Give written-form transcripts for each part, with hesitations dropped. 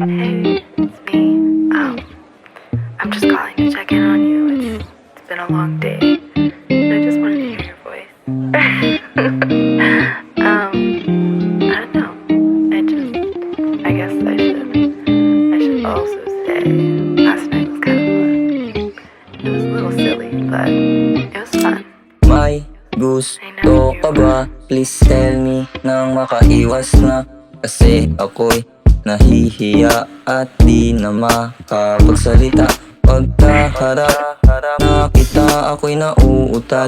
Hey, it's me. I'm just calling to check in on you. It's been a long day. And I just wanted to hear your voice. I don't know. I guess I should also say last night was kind of fun. It was a little silly, but it was fun. May gusto ka ba? Please tell me nang makaiwas na. Kasi ako'y nahihiya at di na makapagsalita. Pagkaharap na kita ako'y nauutal,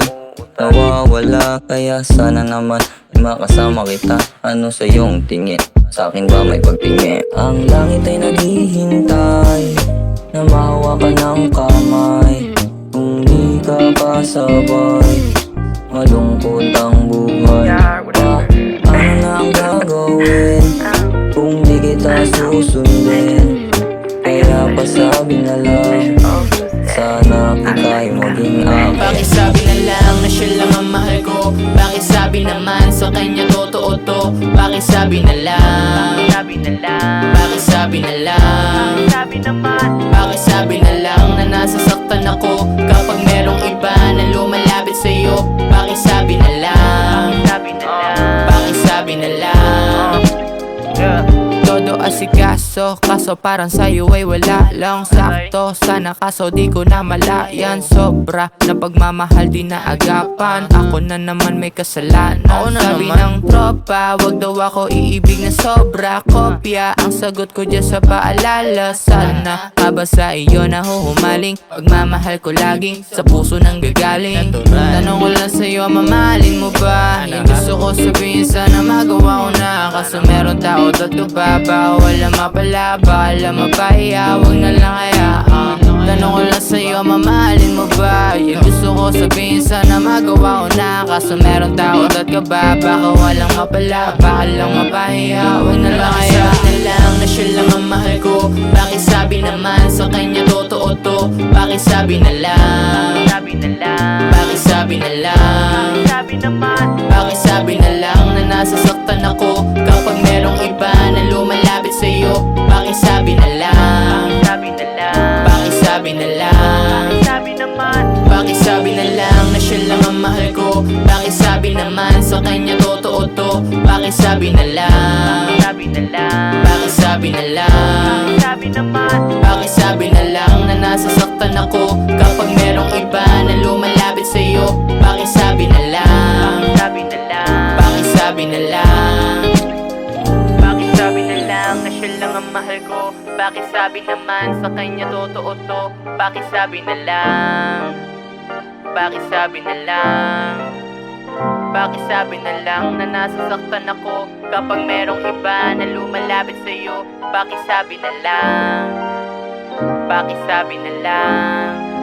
nawawala, kaya sana naman ay makasama kita. Ano sa iyong tingin? Sa akin ba may pagtingin? Ang langit ay naghihintay na mahawakan ng kamay. Kung di ka kasabay, malungkot ang buhay. Ano na ang gagawin kung di kita susundin? Kaya pasabi na lang, sana ika'y maging akin. Bakit sabi na lang na siya lang ang mahal ko? Bakit sabi naman sa kanya totoo to? Bakit sabi na lang? Bakit sabi na lang? Bakit sabi na lang na nasasaktan ako kapag merong iba na lumalapit sa'yo? Bakit sabi na lang? Bakit sabi na lang? Todo asikaso, kaso parang sa'yo ay wala lang sakto. Sana kaso di ko na malayan. Sobra na pagmamahal di na agapan. Ako na naman may kasalanan. Sabi ng tropa, wag daw ako iibig na sobra. Kopya ang sagot ko dyan sa paalala. Sana haba sa iyo na huhumaling. Pagmamahal ko laging sa puso nang gagaling. Tanong ko lang sa'yo, mamahalin mo ba? Yung gusto ko sabihin sana magawa ko na. Kaso meron tao dot ka ba? Bawal na mapala, baka mapahiya, wag na lang kaya Tanong ko lang sa'yo, mamahalin mo ba? Yung gusto ko sabihin sana magawa ko na. Kaso meron tao dot ka ba? Baka walang mapala, baka lang mapahiya, wag na lang kaya Sabi na lang na siya lang ang mahal ko. Bakit sabi naman sa kanya totoo to? Bakit sabi na lang? Bakit sabi na lang? Bakit sabi na lang na nasasaktan ako kapag merong iba na lumalapit sa'yo? Bakit sabi na lang? Bakit sabi na lang? Bakit sabi na lang na siya lang ang mahal ko? Bakit sabi naman sa kanya totoo to? Bakit sabi na lang? Bakit sabi na lang? Bakit sabi na lang na nasasaktan ako kapag merong iba na lumalapit sa'yo? Bakit sabi na lang? Bakit sabi na lang? Bakit sabi na lang na siya lang ang mahal ko? Bakit sabi naman sa kanya totoo to? Bakit sabi na lang? Bakit sabi na lang? Bakit sabi na lang na nasasaktan ako kapag merong iba na lumalapit sa'yo? Bakit sabi na lang? Bakit sabi na lang?